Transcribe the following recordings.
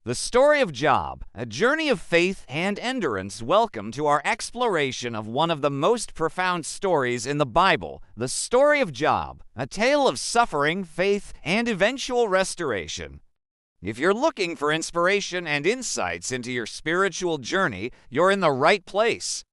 The story of Job, a journey of faith and endurance. Welcome to our exploration of one of the most profound stories in the Bible, the story of Job, a tale of suffering, faith, and eventual restoration. If you're looking for inspiration and insights into your spiritual journey, you're in the right place.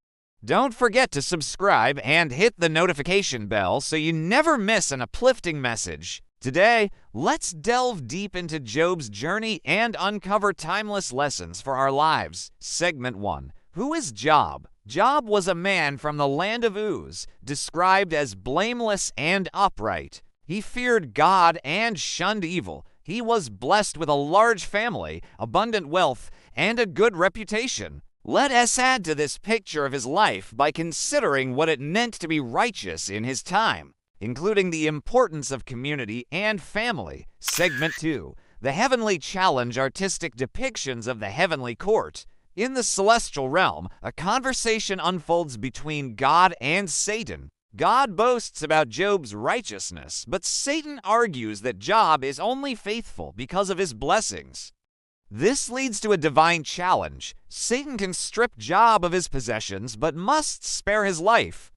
Don't forget to subscribe and hit the notification bell so you never miss an uplifting message. Today, let's delve deep into Job's journey and uncover timeless lessons for our lives. Segment 1. Who is Job? Job was a man from the land of Uz, described as blameless and upright. He feared God and shunned evil. He was blessed with a large family, abundant wealth, and a good reputation. Let us add to this picture of his life by considering what it meant to be righteous in his time, including the importance of community and family. Segment 2. The Heavenly Challenge. Artistic depictions of the heavenly court. In the celestial realm, a conversation unfolds between God and Satan. God boasts about Job's righteousness, but Satan argues that Job is only faithful because of his blessings. This leads to a divine challenge. Satan can strip Job of his possessions, but must spare his life.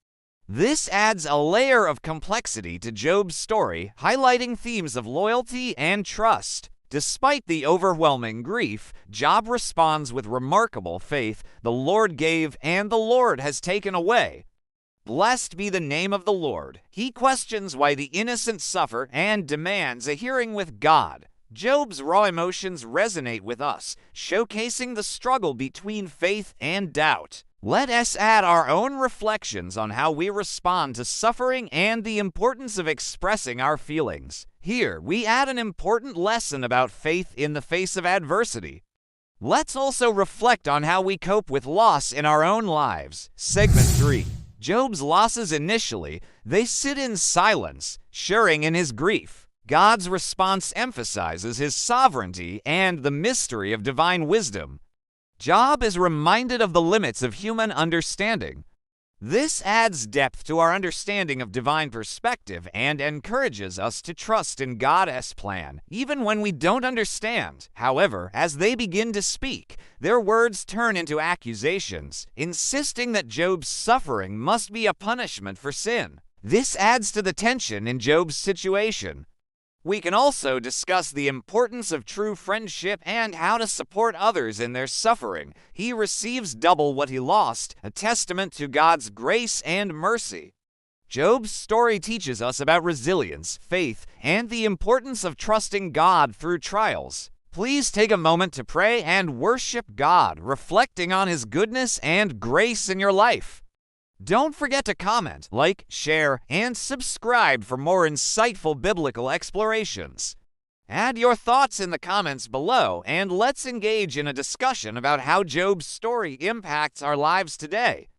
This adds a layer of complexity to Job's story, highlighting themes of loyalty and trust. Despite the overwhelming grief, Job responds with remarkable faith. The Lord gave, and the Lord has taken away. Blessed be the name of the Lord. He questions why the innocent suffer and demands a hearing with God. Job's raw emotions resonate with us, showcasing the struggle between faith and doubt. Let us add our own reflections on how we respond to suffering and the importance of expressing our feelings. Here, we add an important lesson about faith in the face of adversity. Let's also reflect on how we cope with loss in our own lives. Segment 3. Job's losses. Initially, they sit in silence, sharing in his grief. God's response emphasizes his sovereignty and the mystery of divine wisdom. Job is reminded of the limits of human understanding. This adds depth to our understanding of divine perspective and encourages us to trust in God's plan, even when we don't understand. However, as they begin to speak, their words turn into accusations, insisting that Job's suffering must be a punishment for sin. This adds to the tension in Job's situation. We can also discuss the importance of true friendship and how to support others in their suffering. He receives double what he lost, a testament to God's grace and mercy. Job's story teaches us about resilience, faith, and the importance of trusting God through trials. Please take a moment to pray and worship God, reflecting on His goodness and grace in your life. Don't forget to comment, like, share, and subscribe for more insightful biblical explorations. Add your thoughts in the comments below, and let's engage in a discussion about how Job's story impacts our lives today.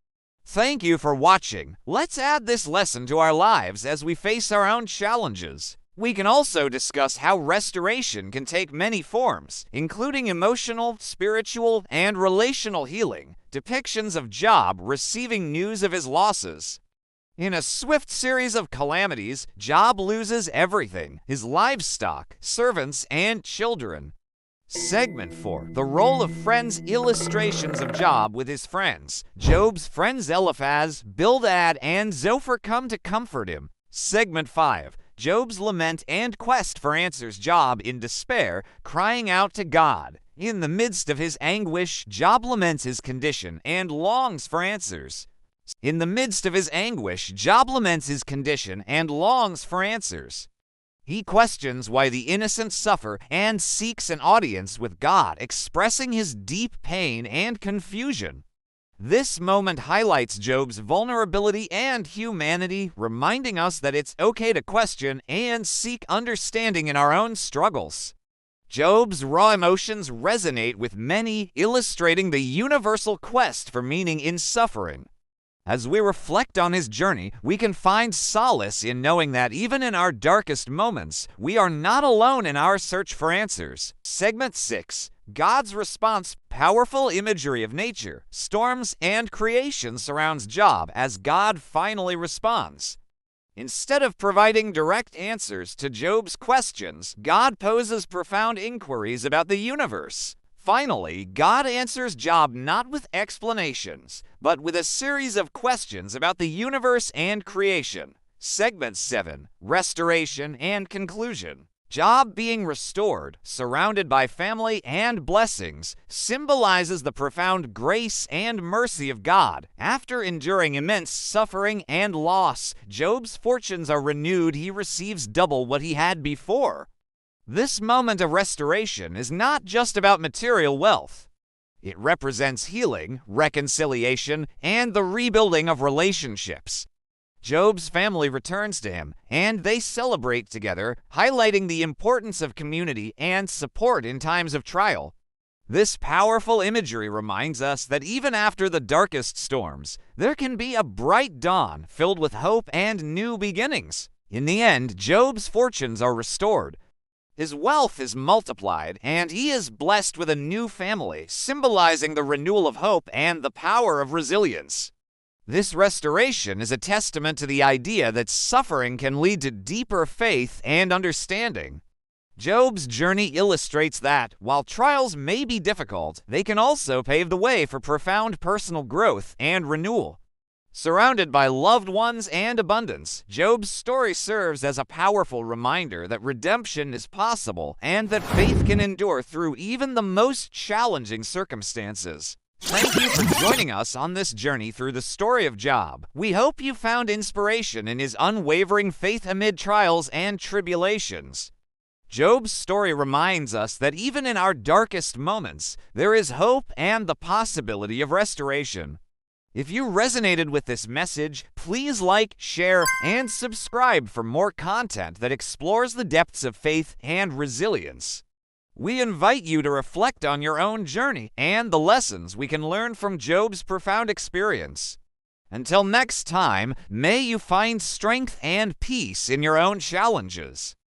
Thank you for watching. Let's add this lesson to our lives as we face our own challenges. We can also discuss how restoration can take many forms, including emotional, spiritual, and relational healing. Depictions of Job receiving news of his losses. In a swift series of calamities, Job loses everything: his livestock, servants, and children. Segment 4. The role of friends. Illustrations of Job with his friends. Job's friends Eliphaz, Bildad, and Zophar come to comfort him. Segment 5. Job's lament and quest for answers. Job, in despair, crying out to God. In the midst of his anguish, Job laments his condition and longs for answers. In the midst of his anguish, Job laments his condition and longs for answers. He questions why the innocent suffer and seeks an audience with God, expressing his deep pain and confusion. This moment highlights Job's vulnerability and humanity, reminding us that it's okay to question and seek understanding in our own struggles. Job's raw emotions resonate with many, illustrating the universal quest for meaning in suffering. As we reflect on his journey, we can find solace in knowing that even in our darkest moments, we are not alone in our search for answers. Segment 6. God's response. Powerful imagery of nature, storms, and creation surrounds Job as God finally responds. Instead of providing direct answers to Job's questions, God poses profound inquiries about the universe. Finally, God answers Job not with explanations, but with a series of questions about the universe and creation. Segment 7, Restoration and Conclusion. Job being restored, surrounded by family and blessings, symbolizes the profound grace and mercy of God. After enduring immense suffering and loss, Job's fortunes are renewed. He receives double what he had before. This moment of restoration is not just about material wealth. It represents healing, reconciliation, and the rebuilding of relationships. Job's family returns to him, and they celebrate together, highlighting the importance of community and support in times of trial. This powerful imagery reminds us that even after the darkest storms, there can be a bright dawn filled with hope and new beginnings. In the end, Job's fortunes are restored. His wealth is multiplied, and he is blessed with a new family, symbolizing the renewal of hope and the power of resilience. This restoration is a testament to the idea that suffering can lead to deeper faith and understanding. Job's journey illustrates that, while trials may be difficult, they can also pave the way for profound personal growth and renewal. Surrounded by loved ones and abundance, Job's story serves as a powerful reminder that redemption is possible and that faith can endure through even the most challenging circumstances. Thank you for joining us on this journey through the story of Job. We hope you found inspiration in his unwavering faith amid trials and tribulations. Job's story reminds us that even in our darkest moments, there is hope and the possibility of restoration. If you resonated with this message, please like, share, and subscribe for more content that explores the depths of faith and resilience. We invite you to reflect on your own journey and the lessons we can learn from Job's profound experience. Until next time, may you find strength and peace in your own challenges.